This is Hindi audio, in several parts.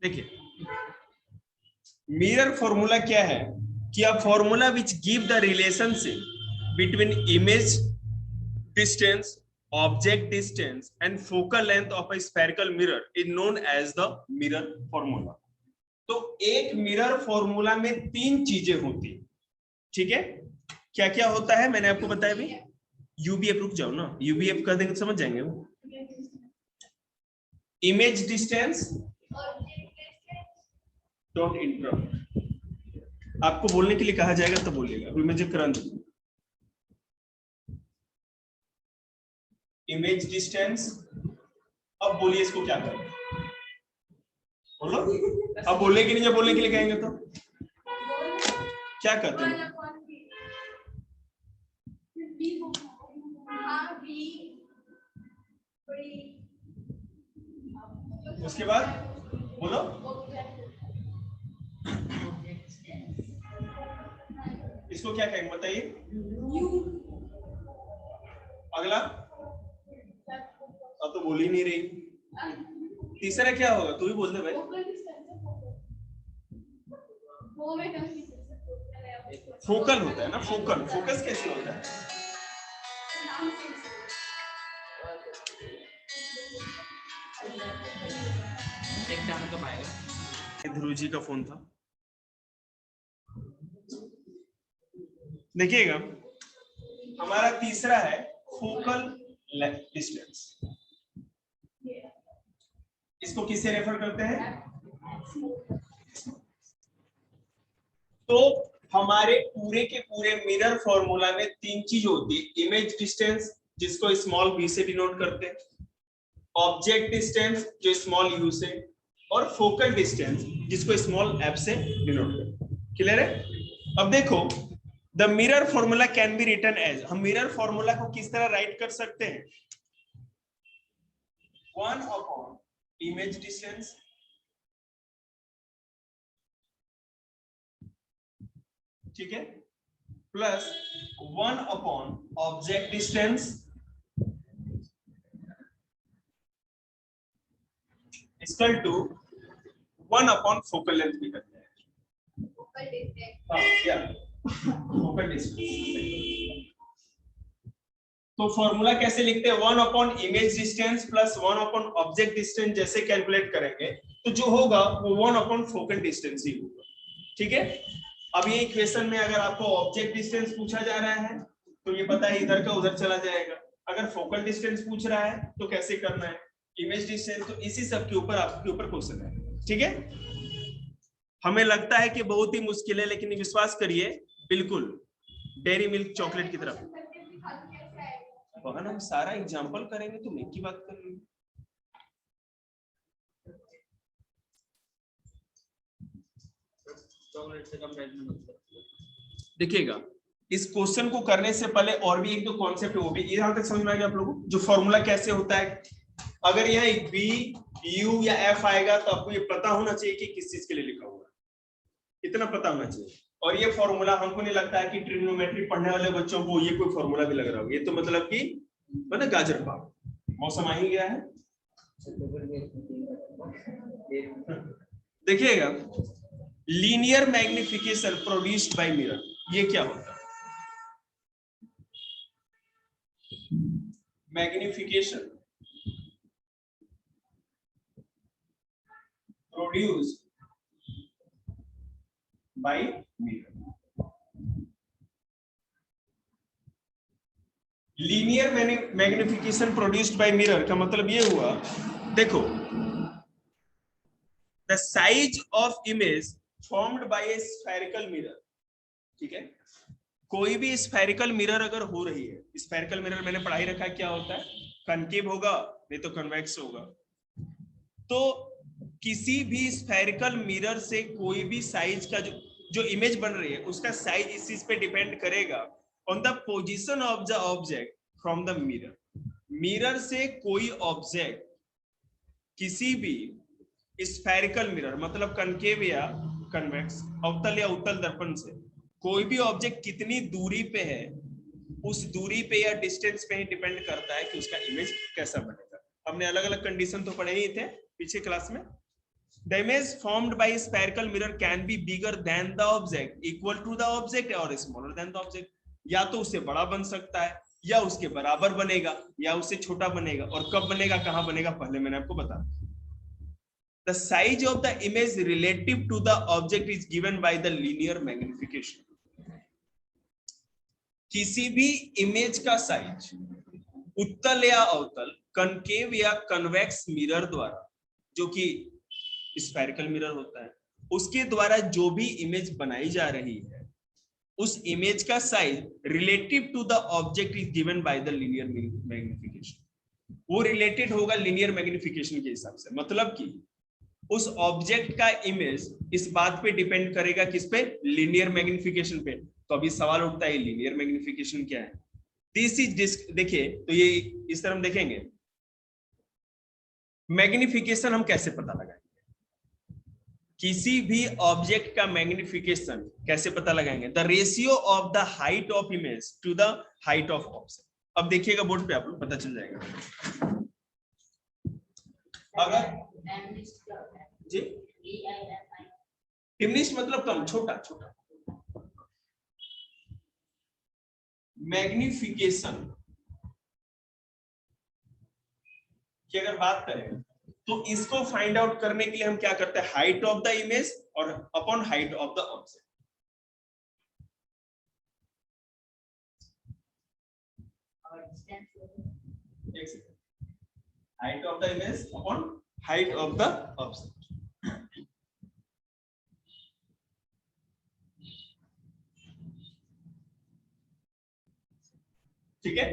देखिए मिरर फॉर्मूला क्या है कि a formula which give the relationship between image distance, object distance and focal length of a spherical mirror is known as the mirror formula. तो एक मिरर फॉर्मूला में तीन चीजें होती है, ठीक है। क्या क्या होता है मैंने आपको बताया अभी। यूबीएफ, रुक जाओ ना, यूबीएफ कर देंगे तो समझ जाएंगे वो। इमेज डिस्टेंस, डोंट इंटरप्ट, आपको बोलने के लिए कहा जाएगा तो बोलिएगा, अभी मुझे करंट। इमेज डिस्टेंस, अब बोलिए इसको क्या करना है, बोलो। अब बोलने के लिए, जब बोलने के लिए कहेंगे तो क्या करते हैं? उसके बाद बोलो, इसको क्या कहेंगे बताइए। अगला अब तो बोल ही नहीं रही। तीसरा क्या होगा, तू भी बोल दे भाई। फोकल होता है ना, फोकल। फोकस कैसे होता है? ध्रुव जी का फोन था, देखिएगा। हमारा तीसरा है फोकल डिस्टेंस। इसको किससे रेफर करते हैं? तो हमारे पूरे के पूरे मिरर फॉर्मूला में तीन चीज होती है। इमेज डिस्टेंस, जिसको स्मॉल b से डिनोट करते हैं, ऑब्जेक्ट डिस्टेंस जो स्मॉल u से, और फोकल डिस्टेंस जिसको स्मॉल f से डिनोट करते हैं। क्लियर है? अब देखो, the mirror formula can be written as, हम मिरर फॉर्मूला को किस तरह राइट कर सकते हैं? 1 अपॉन इमेज डिस्टेंस ठीक है, plus 1 upon object distance equal to 1 upon focal length भी करते हैं। Focal distance. तो फॉर्मूला कैसे लिखते हैं? 1 upon image distance plus 1 upon object distance जैसे कैलकुलेट करेंगे तो जो होगा वो 1 अपॉन फोकल डिस्टेंस ही होगा, ठीक है। अब ये इक्वेशन में अगर आपको ऑब्जेक्ट डिस्टेंस पूछा जा रहा है तो ये पता है इधर का उधर चला जाएगा। अगर फोकल डिस्टेंस पूछ रहा है तो कैसे करना है, इमेज डिस्टेंस, तो इसी सब के ऊपर आपके ऊपर क्वेश्चन है, ठीक है। हमें लगता है कि बहुत ही मुश्किल है, लेकिन विश्वास करिए बिल्कुल डेयरी मिल्क चॉकलेट की तरफ। बहन हम सारा एग्जांपल करेंगे तो मिल्क की बात कर रही हूँ। देखिएगा, इस क्वेश्चन को करने से पहले और भी एक दो कॉन्सेप्ट है, वो भी यहां तक समझ में आ गया आप लोगों को, जो फॉर्मूला कैसे होता है। अगर यहाँ एक बी, यू या एफ आएगा तो आपको ये पता होना चाहिए कि किस चीज के लिए लिखा हुआ है, इतना पता होना चाहिए। और ये फॉर्मूला हमको नहीं लगता है कि ट्रिग्नोमेट्री पढ़ने वाले बच्चों को ये कोई फॉर्मूला भी लग रहा होगा। ये तो मतलब कि मतलब गाजर पाक, मौसम आ ही गया है। देखिएगा, linear magnification produced by mirror, ये क्या होता है? Magnification produced by mirror. Linear magnification produced by mirror का मतलब ये हुआ, देखो, the size of image formed by A spherical mirror, ठीक है। कोई भी स्फेरिकल मिरर अगर हो रही है, स्फेरिकल मिरर मैंने पढ़ाई रखा है क्या होता है, कनकेव होगा नहीं तो कन्वेक्स होगा। तो किसी भी स्फेरिकल मिरर से कोई भी साइज का जो इमेज बन रही है उसका साइज इस चीज पे डिपेंड करेगा on the position of the object from the mirror. Mirror से कोई ऑब्जेक्ट किसी भी स्फेरिकल मिरर मतलब कनकेव या कन्वेक्स, अवतल या उत्तल दर्पण से कोई भी ऑब्जेक्ट कितनी दूरी पे है, उस दूरी पे या डिस्टेंस पे ही डिपेंड करता है कि उसका इमेज कैसा बनेगा। हमने अलग अलग कंडीशन तो पढ़े ही थे पीछे क्लास में, The image formed by a spherical mirror can be bigger than the object, equal to the object or smaller than the object. या तो उससे बड़ा बन सकता है, या उसके बराबर बनेगा, या उससे छोटा बनेगा। और कब बनेगा, कहां बनेगा, पहले मैंने आपको बताया। The size of the image relative to the object is given by the linear magnification. किसी भी इमेज का साइज उत्तल या अवतल, कनकेव या कन्वेक्स मिरर द्वारा, जो कि स्फेरिकल मिरर होता है, उसके द्वारा जो भी इमेज बनाई जा रही है, उस इमेज का size relative to the object is given by the linear magnification. वो रिलेटेड होगा लीनियर मैग्निफिकेशन के हिसाब से। मतलब कि उस ऑब्जेक्ट का इमेज इस बात पे डिपेंड करेगा, किस पे, लीनियर मैग्निफिकेशन पे। तो अभी सवाल उठता है लीनियर मैग्निफिकेशन क्या है। दिस इज देखिए, तो ये इस तरह हम देखेंगे मैग्निफिकेशन हम कैसे पता लगाएंगे। किसी भी ऑब्जेक्ट का मैग्निफिकेशन कैसे पता लगाएंगे, the ratio of the height of image to the height of object. अब देखिएगा बोर्ड पे, आप लोग पता चल जाएगा। अगर जी डिमिनिश मतलब कम, छोटा छोटा। मैग्निफिकेशन की अगर बात करें तो इसको फाइंड आउट करने के लिए हम क्या करते हैं, हाइट ऑफ द इमेज और upon height of the object. Height of the image upon height of the object. ठीक है,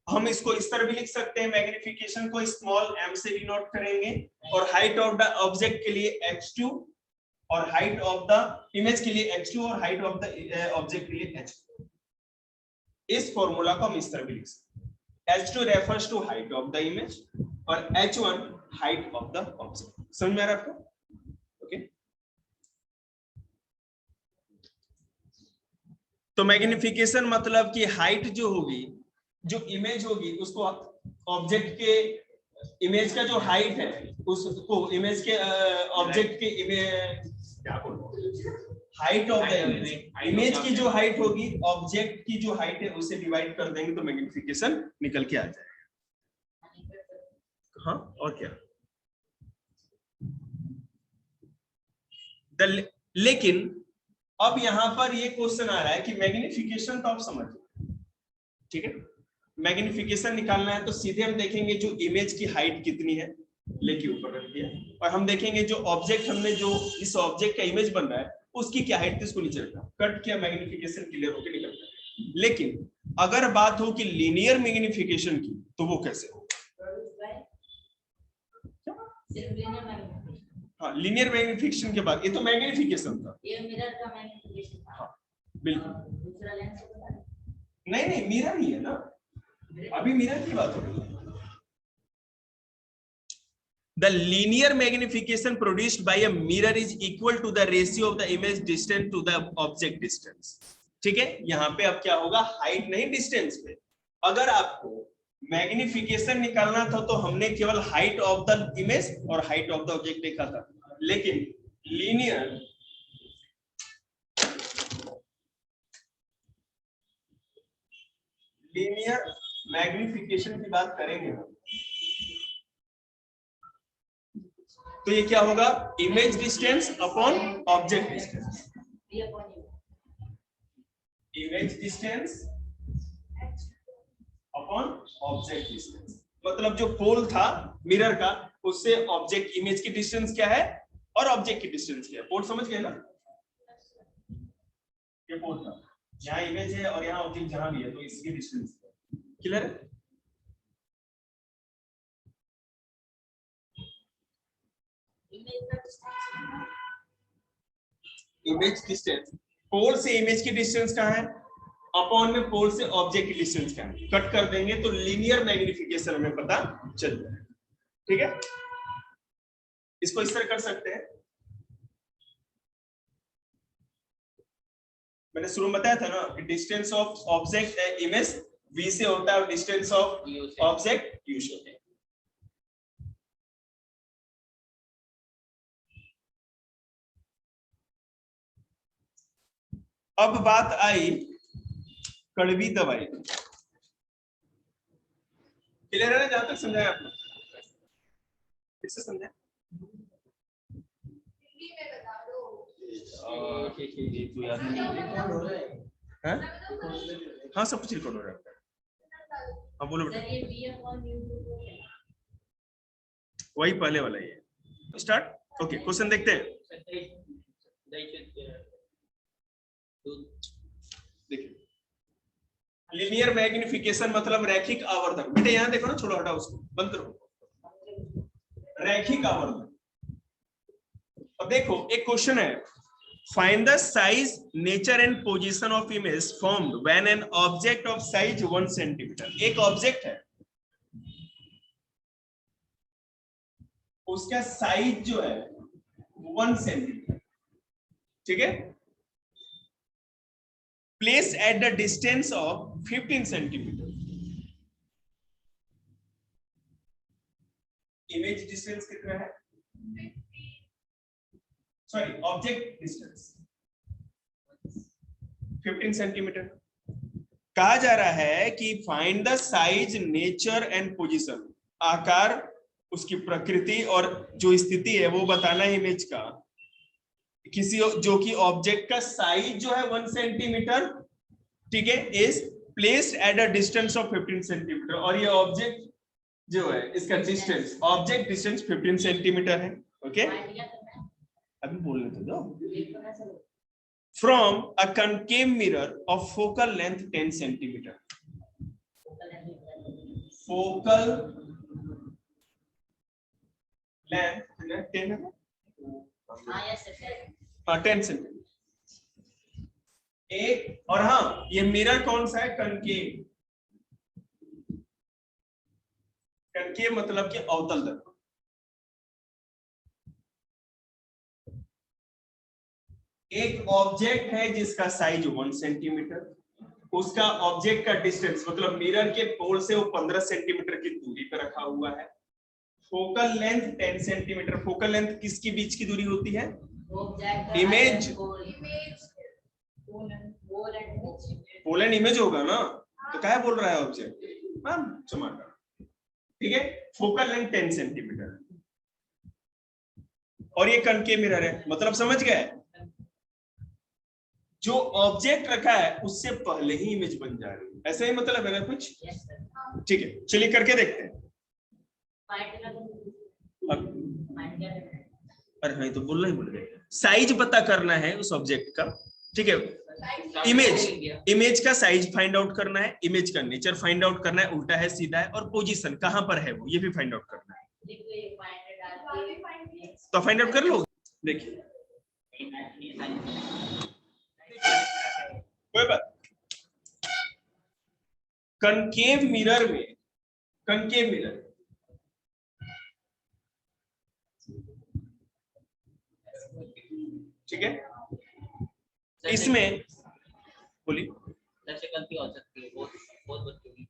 हम इसको इस तरह भी लिख सकते हैं, मैग्निफिकेशन को स्मॉल m से डिनोट करेंगे, और हाइट ऑफ द ऑब्जेक्ट के लिए h2, और हाइट ऑफ द इमेज के लिए h2, और हाइट ऑफ द ऑब्जेक्ट के लिए h2। इस फॉर्मूला को हम इस तरह भी लिख सकते हैं, h2 refers to height of the image और h1 height of the object. समझ में आ रहा है आपको? ओके, तो मैग्निफिकेशन मतलब कि हाइट जो होगी, जो इमेज होगी, उसको ऑब्जेक्ट के इमेज का जो हाइट है उसको इमेज के ऑब्जेक्ट के इमेज, क्या बोलूं, हाइट ऑफ द इमेज की जो हाइट होगी ऑब्जेक्ट की जो हाइट है उससे डिवाइड कर देंगे तो मैग्निफिकेशन निकल के आ जाएगा। हाँ, और क्या। लेकिन अब यहां पर ये क्वेश्चन आ रहा है कि मैग्निफिकेशन तो आप समझ, ठीक है, मैग्निफिकेशन निकालना है तो सीधे हम देखेंगे जो इमेज की हाइट कितनी है, लेके ऊपर रख दिया, और हम देखेंगे जो ऑब्जेक्ट, हमने जो इस ऑब्जेक्ट का इमेज बन रहा है उसकी क्या हाइट थी, इसको नीचे रखा, कट किया, मैग्निफिकेशन क्लियर होकर निकल गया। लेकिन अगर बात हो कि लीनियर मैग्निफिकेशन की, तो वो कैसे होगा? हाँ, लीनियर मैग्निफिकेशन के बाद, ये तो मैग्निफिकेशन था, ये मिरर का मैग्निफिकेशन था। हाँ, बिल्कुल। दूसरा लेंस नहीं नहीं, मिरर ही है ना, अभी मिरर की बात हो रही है। The linear magnification produced by a mirror is equal to the ratio of the image distance to the object distance. ठीक है, यहाँ पे अब क्या होगा, हाइट नहीं डिस्टेंस पे। अगर आपको मैग्निफिकेशन निकालना था तो हमने केवल हाइट ऑफ द इमेज और हाइट ऑफ द ऑब्जेक्ट देखा था, लेकिन लीनियर मैग्निफिकेशन की बात करेंगे तो ये क्या होगा, image distance upon object distance. Image distance upon object distance, मतलब जो पोल था मिरर का उससे ऑब्जेक्ट इमेज की डिस्टेंस क्या है और ऑब्जेक्ट की डिस्टेंस क्या है। पोल समझ गए ना, ये पोल था, यहाँ इमेज है और यहाँ ऑब्जेक्ट जहां भी है तो इसकी डिस्टेंस क्लियर है। इमेज डिस्टेंस, पोल से इमेज की डिस्टेंस कहाँ है, अपॉन में पोल से ऑब्जेक्ट की डिस्टेंस क्या है, कट कर देंगे तो लीनियर मैग्निफिकेशन हमें पता चल जाएगा। ठीक है, इसको इस तरह कर सकते हैं, मैंने शुरू में बताया था ना कि distance of object image v से होता है और डिस्टेंस ऑफ ऑब्जेक्ट u से होता है। अब बात आई कड़वी दवाई। क्लियर है ना, जहां तक समझाया आपने? किससे समझा? तो याद नहीं। हाँ सब कुछ रिकॉर्ड हो रहा है। हाँ बोलो बेटा। वही पहले वाला ही है। स्टार्ट। ओके क्वेश्चन देखते हैं। देखिए लीनियर मैग्निफिकेशन मतलब रैखिक आवर्धन। बेटे यहाँ देखो ना, छोड़ो हटाओ उसको, बंद करो। रैखिक आवर्धन। अब देखो एक क्वेश्चन है, find the size, nature and position of image formed when an object of size 1 centimetre. एक ऑब्जेक्ट है, उसका साइज जो है 1 सेंटीमीटर, ठीक है, place at the distance of 15 centimetre. Image distance कितना है? Sorry object distance 15 centimetre. कहा जा रहा है कि find the size, nature and position, आकार, उसकी प्रकृति और जो स्थिति है वो बताना है इमेज का, किसी जो कि ऑब्जेक्ट का साइज जो है 1 सेंटीमीटर, ठीक है, is placed at a distance of 15 centimetre. और ये ऑब्जेक्ट जो है इसका डिस्टेंस, ऑब्जेक्ट डिस्टेंस 15 सेंटीमीटर है। ओके अभी बोलने तो दो। From a concave mirror of focal length 10 centimetre. Focal length 10 है, हाँ 10 सेंटीमीटर। एक और हाँ ये मिरर कौन सा है? कनकेव। कनकेव मतलब कि अवतल दर्पण। एक ऑब्जेक्ट है जिसका साइज 1 सेंटीमीटर, उसका ऑब्जेक्ट का डिस्टेंस मतलब मिरर के पोल से वो 15 सेंटीमीटर की दूरी पर रखा हुआ है। Focal length 10 centimetre. Focal length किसके बीच की दूरी होती है? इमेज। पोल एंड इमेज होगा ना, तो क्या बोल रहा है ऑब्जेक्ट? टमाटर, ठीक है। फोकल लेंथ 10 सेंटीमीटर और ये कनकेव मिरर है, मतलब समझ गए, जो ऑब्जेक्ट रखा है उससे पहले ही इमेज बन जा रही है, ऐसा ही मतलब है ना कुछ? ठीक है चलिए करके देखते हैं। अरे नहीं तो बोलना ही भूल गए। साइज पता करना है उस ऑब्जेक्ट का, ठीक है। इमेज का साइज फाइंड आउट करना है, इमेज का नेचर फाइंड आउट करना है, उल्टा है सीधा है, और पोजीशन कहां पर है वो ये भी फाइंड आउट करना है। तो फाइंड आउट कर लो। देखिए कोई बात, कनकेव मिरर में, कनकेव मिरर ठीक है, इसमें बोलिए गलती हो सकती है बहुत बच्चों की,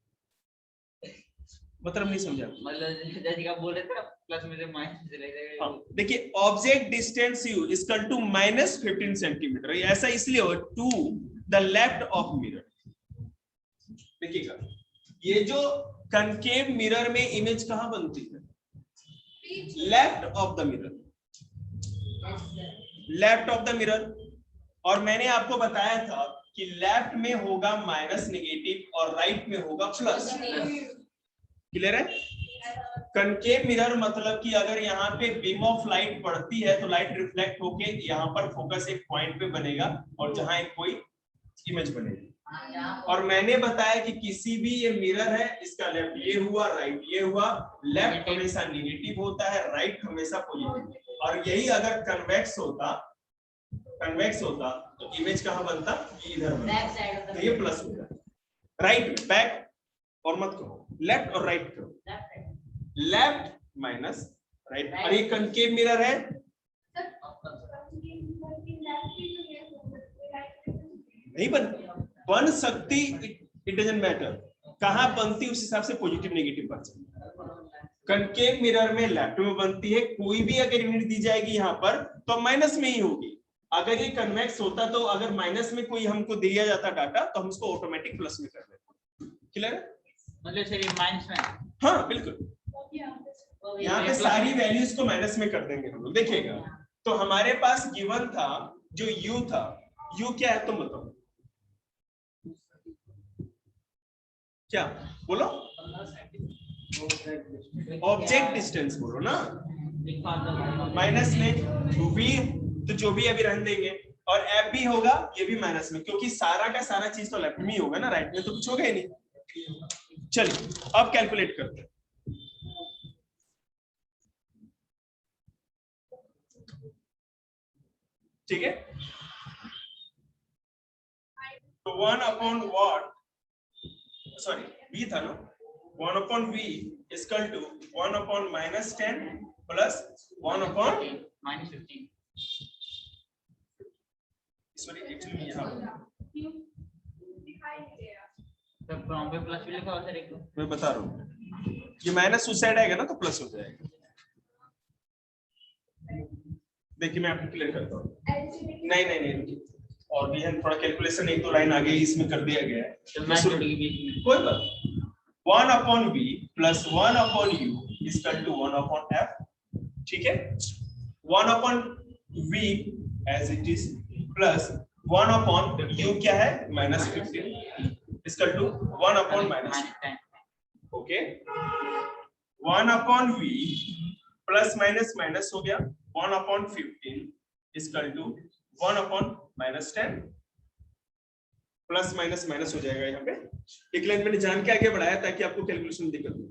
मतलब नहीं समझा। मतलब जैसे आप बोल रहे थे प्लस में से माइनस चले जाएगा। देखिए object distance u equal to -15 centimetre, ऐसा इसलिए हो to the left of mirror. देखिएगा ये जो कनकेव मिरर में इमेज कहां बनती है? Left of the mirror, left of the mirror. और मैंने आपको बताया था कि लेफ्ट में होगा माइनस नेगेटिव और राइट में होगा प्लस। क्लियर है? कनकेव मिरर मतलब कि अगर यहाँ पे बीम ऑफ लाइट पड़ती है तो लाइट रिफ्लेक्ट होके यहाँ पर फोकस एक पॉइंट पे बनेगा और जहां एक कोई इमेज बनेगी। और मैंने बताया कि किसी भी ये मिरर है, इसका लेफ्ट ये हुआ, राइट ये हुआ, लेफ्ट हमेशा नेगेटिव होता है, राइट हमेशा पॉजिटिव। और यही अगर कन्वेक्स होता तो इमेज कहां बनता? इधर बनता, तो ये प्लस होगा। राइट बैक और मत करो, लेफ्ट और राइट करो, लेफ्ट माइनस राइट। और ये कनकेव मिरर है, नहीं बन सकती, इट डजंट मैटर कहां बनती, उस हिसाब से पॉजिटिव नेगेटिव बन सकती है। कनकेव मिरर में लेफ्ट में बनती है, कोई भी अगर यूनिट दी जाएगी यहां पर तो माइनस में ही होगी, अगर ये कन्वेक्स होता तो अगर माइनस में कोई हमको दिया जाता डाटा तो हम उसको ऑटोमेटिक प्लस में कर देते। क्लियर है? मतलब सर ये माइनस में, हाँ बिल्कुल, यहाँ पे सारी वैल्यूज को माइनस में कर देंगे हम लोग। देखिएगा, तो हमारे पास गिवन था जो u था, u क्या है तुम बताओ, क्या बोलो? ऑब्जेक्ट डिस्टेंस बोलो ना, माइनस में v तो जो भी अभी रहने देंगे, और f भी होगा ये भी माइनस में, क्योंकि सारा का सारा चीज तो लेफ्ट में ही होगा ना, राइट में तो कुछ होगा ही नहीं। चलिए अब कैलकुलेट करते हैं। ठीक है, तो 1 अपॉन वॉट, सॉरी v था ना, 1 upon v equal to 1 upon -10 plus 1 upon -15। Sorry actually यहाँ तो फ्रॉम पे प्लस भी लिखा हुआ सर एक, मैं बता रहा हूँ, ये माइनस उस साइड आएगा ना तो प्लस हो जाएगा। देखिए मैं आपको क्लियर करता हूँ, नहीं नहीं नहीं रुकिए, और भी है थोड़ा कैलकुलेशन, एक दो लाइन आगे इसमें कर दिया गया है, तो मैं कोई बात। 1 upon v plus 1 upon u equal to 1 upon f, ठीक है, 1 upon v as it is plus 1 upon u क्या है -15 equal to 1 upon -10, okay. 1 upon v plus minus minus हो गया, 1 upon 15 equal to 1 upon -10, plus minus minus हो जाएगा यहाँ पे। एक लाइन मैंने जान के आगे बढ़ाया ताकि आपको कैलकुलेशन में दिक्कत हो।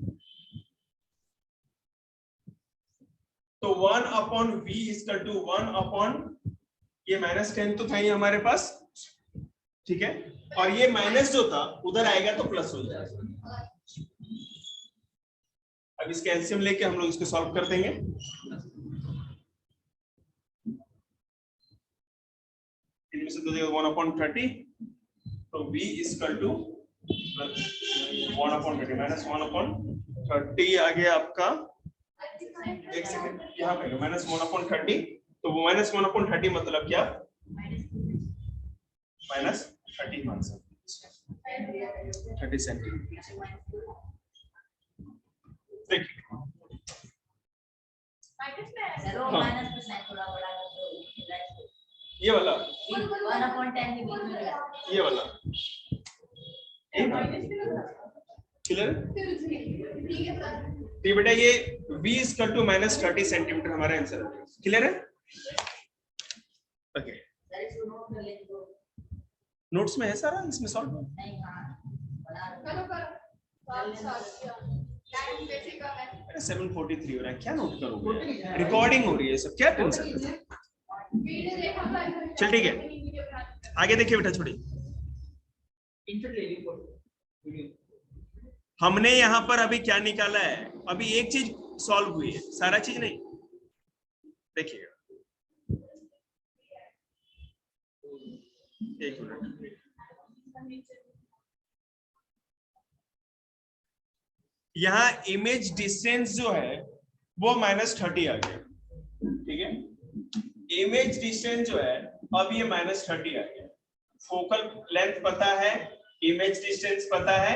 तो 1 upon v equal to 1 upon, ये -10 तो था ही हमारे पास, ठीक है, और ये माइनस जो था उधर आएगा तो प्लस हो जाएगा। अब इसके एलसीएम लेके हम लोग इसको सॉल्व कर देंगे। इनमें से दो जगह 1 अपॉन 30, तो v equal to 1 upon 30 minus 1 upon 30 आ गया आपका, एक सेकंड यहाँ पे -1 अपॉन 30, तो वो -1 अपॉन 30 मतलब क्या, -30 मान सकते 30 सेंटीमीटर। देखिए ये वाला, ये वाला क्लियर, तो बेटा ये v इक्वल टू -30 सेंटीमीटर हमारा आंसर है। क्लियर है? ओके, नोट्स में है सारा, इसमें सॉल्व 7:43 हो रहा है, क्या नोट करोगे, रिकॉर्डिंग हो रही है सब, क्या टेंशन है। चल ठीक है, आगे देखिए बेटा, छोड़िए। हमने यहाँ पर अभी क्या निकाला है, अभी एक चीज सॉल्व हुई है, सारा चीज नहीं। देखिएगा एक मिनट, यहाँ इमेज डिस्टेंस जो है वो -30 आ गया, ठीक है, इमेज डिस्टेंस जो है अब ये -30 आ गया। फोकल लेंथ पता है, इमेज डिस्टेंस पता है,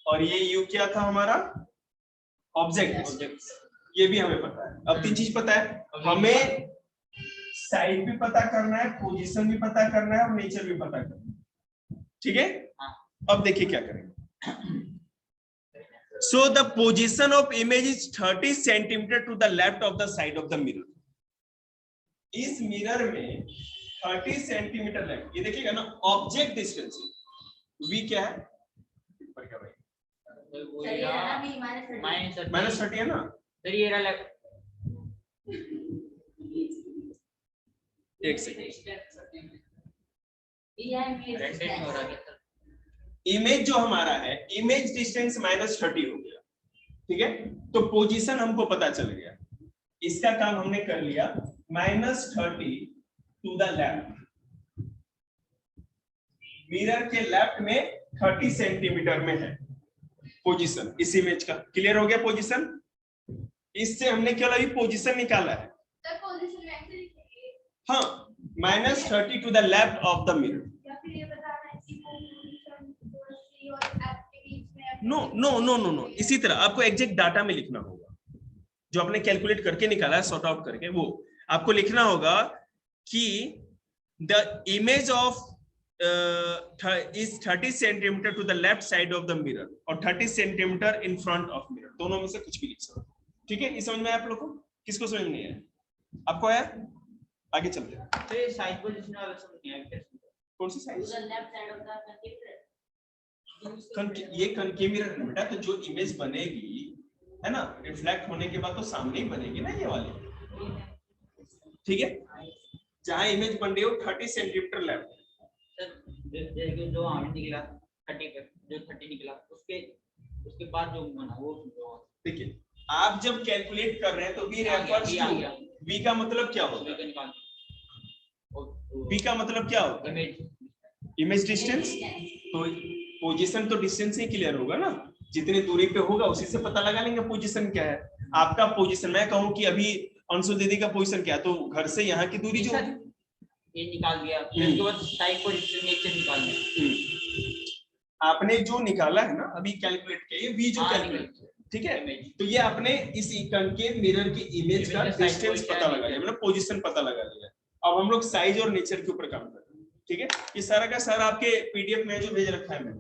और ये u क्या था हमारा, ऑब्जेक्ट, ये भी हमें पता है। अब 3 चीज पता है, हमें साइड भी पता करना है, पोजीशन भी पता करना है, और नेचर भी पता करना है, ठीक है। अब देखिए क्या करेंगे। So the position of image is 30 centimeter to the left of the side of the mirror. इस मिरर में 30 सेंटीमीटर लेफ्ट, ये देखिएगा ना, ऑब्जेक्ट डिस्टेंस v क्या है, ऊपर का भाई -30 है ना, एक सेकंड, इमेज जो हमारा है, इमेज डिस्टेंस -30 हो गया, ठीक है, तो पोजीशन हमको पता चल गया, इसका काम हमने कर लिया, -30 टू द लेफ्ट, मिरर के लेफ्ट में 30 सेंटीमीटर में है पोजीशन इस इमेज का। क्लियर हो गया पोजीशन, इससे हमने केवल अभी पोजीशन निकाला है। हाँ -30 to the left of the mirror. या फिर ये बताना है कि पोजीशन सी और एफ के बीच में no no no no no, इसी तरह आपको एग्जैक्ट डाटा में लिखना होगा, जो आपने कैलकुलेट करके निकाला है, सॉर्ट आउट करके, वो आपको लिखना होगा कि the image of is 30 centimetre to the left side of the mirror और 30 centimetre in front of mirror, दोनों में से कुछ भी लिख सकते हो। ठीक है, इस समझ में आया आप लोग को? किसको समझ नहीं है? आपको आया? आगे चलते हैं। तो ये साइड पोजीशन वाला समझ नहीं आया कैसे? कौन सी side? Left side of the ये कनकेव मिरर है बेटा, तो जो इमेज बनेगी है ना, रिफ्लेक्ट होने के बाद तो सामने ही बनेगी ना ये वाली। ठीक है, जहां इमेज बन रही हो 30 सेंटीमीटर लेफ्ट, सर जो हमें निकला 30 पे, जो 30 निकला उसके बाद जो बना वो देखिए आप जब कैलकुलेट कर रहे हैं तो बी रेफर्स टू, बी का मतलब क्या होता है? बी का मतलब क्या होता है? Image distance. तो पोजीशन तो डिस्टेंस ही क्लियर होगा ना, जितनी दूरी पे होगा उसी से पता लगा लेंगे पोजीशन क्या है। आपका पोजीशन, मैं कहूं कि अभी अंशु दीदी का पोजीशन क्या है, तो घर से यहाँ की दूरी जो ये निकाल दिया, उसके बाद साइड पोजीशन नीचे निकाल दिया। आपने जो निकाला है ना अभी कैलकुलेट किया, वी जो कैलकुलेट किया, ठीक है, तो ये आपने इस कनकेव मिरर की इमेज का डिस्टेंस पता लगा लिया, मतलब पोजीशन पता लगा लिया। अब हम लोग साइज और नेचर के ऊपर काम कर रहे हैं। ठीक है, ये सारा का सारा आपके पीडीएफ में जो भेज रखा है मैंने,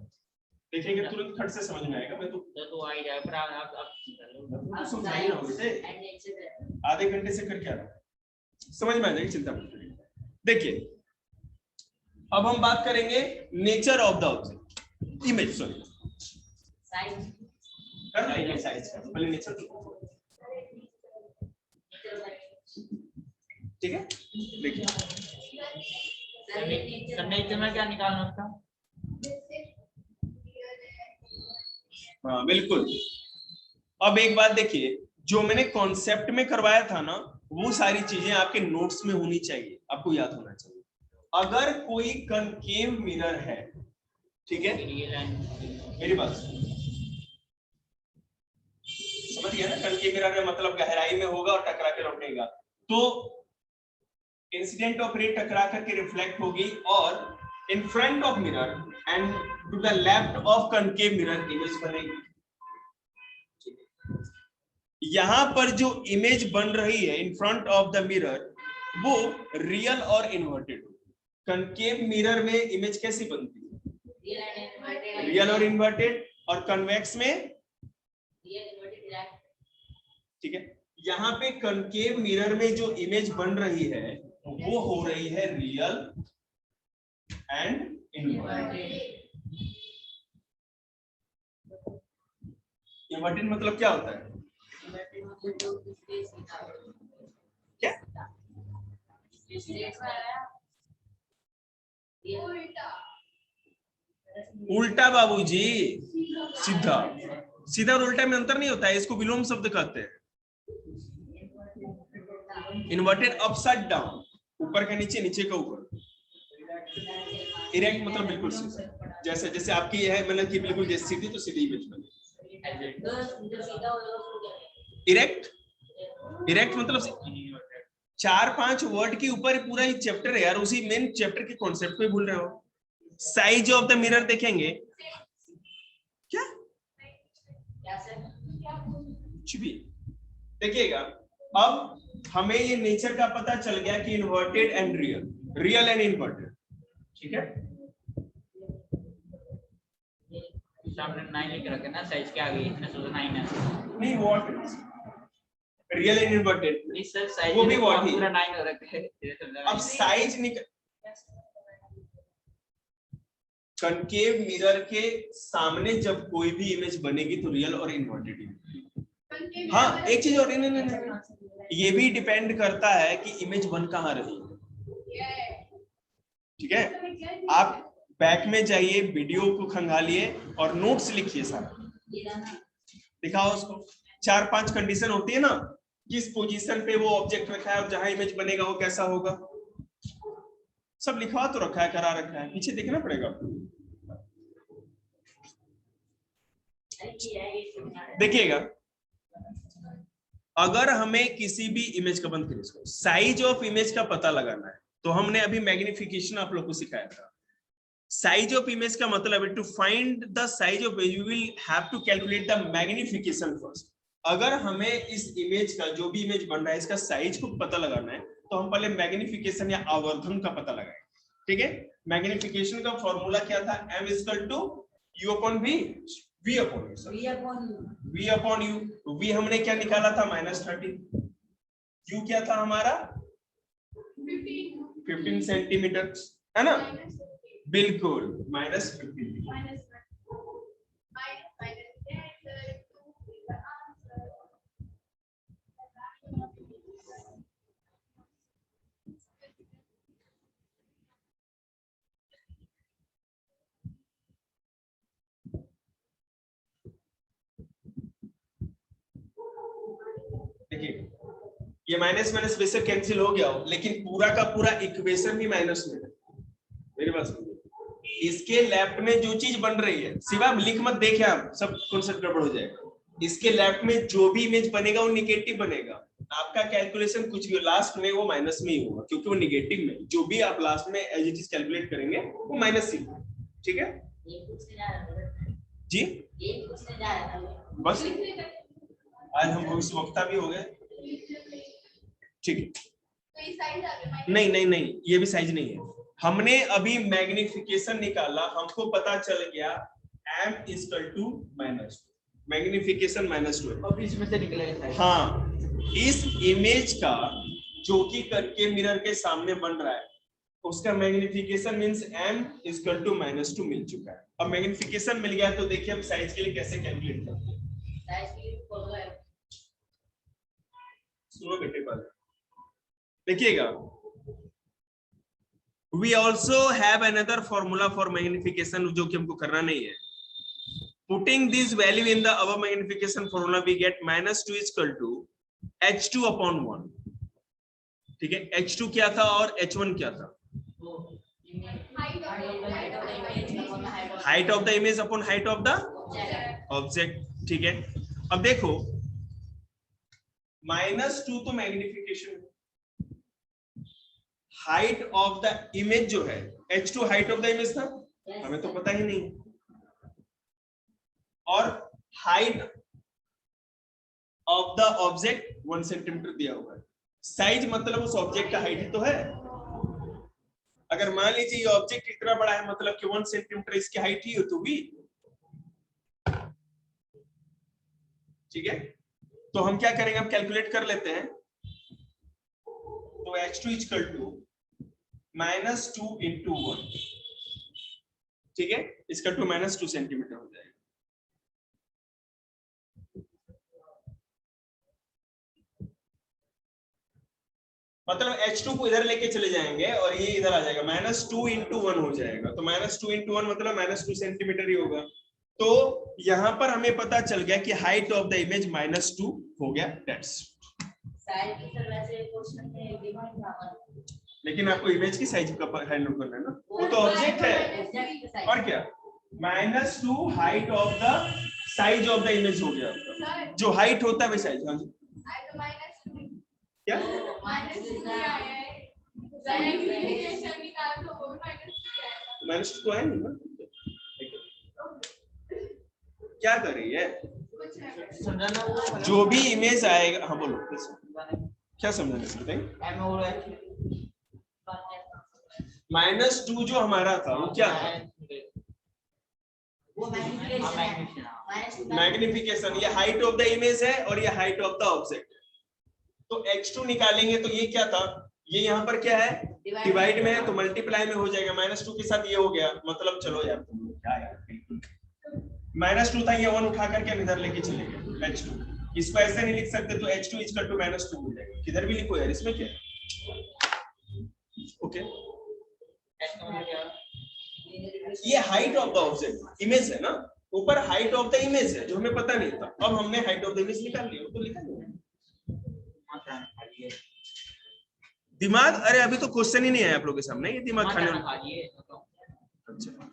देखेंगे तुरंत खट से समझ में आएगा। मैं तो आ जाए, पर आप समझाइए ना बेटे, आधे घंटे से करके आ रहा है, समझ में आ जाएगी, चिंता मत करिए। देखिए अब हम बात करेंगे nature of the object, image, sorry size कर लेंगे साइज का, पहले नेचर। ठीक है, देखिए नेचर में क्या निकालना उसका? हाँ बिल्कुल। अब एक बात देखिए, जो मैंने कॉन्सेप्ट में करवाया था ना, वो सारी चीजें आपके नोट्स में होनी चाहिए, आपको याद होना चाहिए। अगर कोई कनकेव मिरर है, ठीक है, मेरी बात समझ गया ना, कनकेव मिरर में मतलब गहराई में होगा और टकरा के लौटेगा, तो इंसिडेंट ऑफ रे टकरा करके रिफ्लेक्ट होगी और in front of mirror and to the left of concave mirror image बनेगी। यहां पर जो इमेज बन रही है in front of the mirror, वो रियल और इन्वर्टेड। कनकेव मिरर में इमेज कैसी बनती है? रियल और इन्वर्टेड, और कन्वेक्स में ठीक है। यहाँ पे कनकेव मिरर में जो इमेज बन रही है वो हो रही है रियल एंड इन्वर्टेड। इन्वर्टेड मतलब क्या होता है? क्या? उल्टा बाबूजी, सीधा। सीधा और उल्टा में अंतर नहीं होता है, इसको विलोम शब्द कहते हैं। इन्वर्टेड अपसाइड डाउन, ऊपर का नीचे, नीचे का ऊपर। इरेक्ट मतलब बिल्कुल सीधा, जैसे जैसे आपकी है मतलब कि बिल्कुल जैसे सीधी तो सीधी इमेज बने। इरेक्ट, इरेक्ट मतलब 4-5 वर्ड के ऊपर पूरा ही चैप्टर है यार, उसी मेन चैप्टर के कॉन्सेप्ट को भूल रहे हो। साइज ऑफ द मिरर देखेंगे क्या? कुछ भी देखिएगा। अब हमें ये नेचर का पता चल गया कि inverted and real, real and inverted, ठीक है। सामने 9 लिख रखे ना, साइज के आगे इसमें 9 है। नहीं व्हाट रियल एंड इन्वर्टेड, नहीं सर साइज वो भी व्हाट ही पूरा 9 हो रखे है। अब साइज निकल, कनकेव मिरर के सामने जब कोई भी इमेज बनेगी तो रियल और इन्वर्टेड इमेज। हाँ एक चीज और, ये भी डिपेंड करता है कि इमेज बन कहाँ रही है, ठीक है। आप बैक में जाइए, वीडियो को खंगालिए और नोट्स लिखिए सारा, दिखाओ उसको। 4-5 कंडीशन होती है ना, किस पोजीशन पे वो ऑब्जेक्ट रखा है और जहां इमेज बनेगा वो कैसा होगा, सब लिखवा तो रखा है, करा रखा है, पीछे देखना पड़ेगा। देखिएगा, अगर हमें किसी भी इमेज का, बंद करिए इसको, साइज ऑफ इमेज का पता लगाना है तो हमने अभी मैग्निफिकेशन आप लोग को सिखाया था। साइज ऑफ इमेज का मतलब है to find the size of image, you will have to calculate the magnification first. अगर हमें इस इमेज का, जो भी इमेज बन रहा है, इसका साइज को पता लगाना है तो हम पहले मैग्निफिकेशन या आवर्धन का पता लगाएं। ठीक है, मैग्निफिकेशन का फॉर्मूला क्या था? m equal to u upon v, v upon u। v हमने क्या निकाला था? -30। u क्या था हमारा? 15 सेंटीमीटर, है ना? बिल्कुल, -15। देखिए, ये माइनस माइनस वैसे कैंसिल हो गया हो, लेकिन पूरा का पूरा इक्वेशन भी माइनस में है। मेरी बात सुनिए, इसके लेफ्ट में जो चीज बन रही है, सिवा लिख मत देखे आप, सब कॉन्सेप्ट गड़बड़ हो जाएगा। इसके लेफ्ट में जो भी इमेज बनेगा वो निगेटिव बनेगा। आपका कैलकुलेशन कुछ भी लास्ट में वो माइनस में ही होगा, क्योंकि वो निगेटिव में जो भी आप लास्ट में एज इट इज कैलकुलेट करेंगे वो माइनस ही। ठीक है जी, बस आज हम भविष्यवक्ता भी हो गए। ठीक है, नहीं, ये भी साइज नहीं है। हमने अभी मैग्निफिकेशन निकाला, हमको पता चल गया m इक्वल टू -2, मैग्निफिकेशन -2 और बीच में से निकलेगा। हाँ, इस इमेज का जो कि करके मिरर के सामने बन रहा है, उसका magnification means m equal to -2 मिल चुका है। अब मैग्निफिकेशन मिल गया तो देखिए हम साइज के लिए कैसे कैलकुलेट करते हैं। साइज के लिए फॉर्मूला है, सुनो बेटे पहले देखिएगा, we also have another formula for magnification, जो कि हमको करना नहीं है। Putting this value in the above magnification formula, we get -2 is equal to h2 upon 1। ठीक है, h2 क्या था और h1 क्या था? Height of the image upon height of the object. ठीक है, अब देखो -2 तो magnification, height of the image जो है h2 height of the image था, हमें तो पता ही नहीं, और height of the object 1 centimetre दिया हुआ है। साइज मतलब उस ऑब्जेक्ट का हाइट ही तो है। अगर मान लीजिए ये ऑब्जेक्ट इतना बड़ा है, मतलब कि 1 सेंटीमीटर इसकी हाइट ही हो तो भी। ठीक है, तो हम क्या करेंगे, हम कैलकुलेट कर लेते हैं। तो h2 इक्वल टू -2 into 1। ठीक है, इसका टू -2 सेंटीमीटर हो जाएगा। मतलब h2 को इधर लेके चले जाएंगे और ये इधर आ जाएगा, -2 into 1 हो जाएगा। तो -2 into 1 मतलब -2 सेंटीमीटर ही होगा। तो यहां पर हमें पता चल गया कि हाइट ऑफ द इमेज -2 हो गया। दैट्स लेकिन आपको इमेज की साइज का हैंडल करना है ना, वो तो ऑब्जेक्ट है। और क्या, -2 height of the size of the image हो गया, जो हाइट होता है वही साइज। हाँ जी, क्या -2 तो है नहीं ना, क्या कर रही है? जो भी इमेज आएगा, हाँ बोलो क्या समझाने से बताइए। -2 जो हमारा था वो क्या था? मैग्निफिकेशन। ये हाइट ऑफ द इमेज है और ये हाइट ऑफ द ऑब्जेक्ट। तो h2 निकालेंगे तो ये क्या था, ये यहाँ पर क्या है, डिवाइड में है तो मल्टीप्लाई में हो जाएगा। -2 के साथ ये हो गया, मतलब चलो यार तुम क्या यार, बिल्कुल -2 था, ये 1 उठा करके हम इधर लेके चले गए h2। इसको ऐसे नहीं लिख सकते, तो h2 इक्वल टू -2 हो जाएगा। किधर भी लिखो यार, इसमें क्या है। ओके, ये height of the object image है ना, ऊपर हाइट ऑफ द इमेज है जो हमें पता नहीं था। अब हमने हाइट ऑफ द इमेज निकाल लिया, तो लिखा नहीं दिमाग। अरे अभी तो क्वेश्चन ही नहीं है आप लोगों के सामने, ये दिमाग खाने। अच्छा।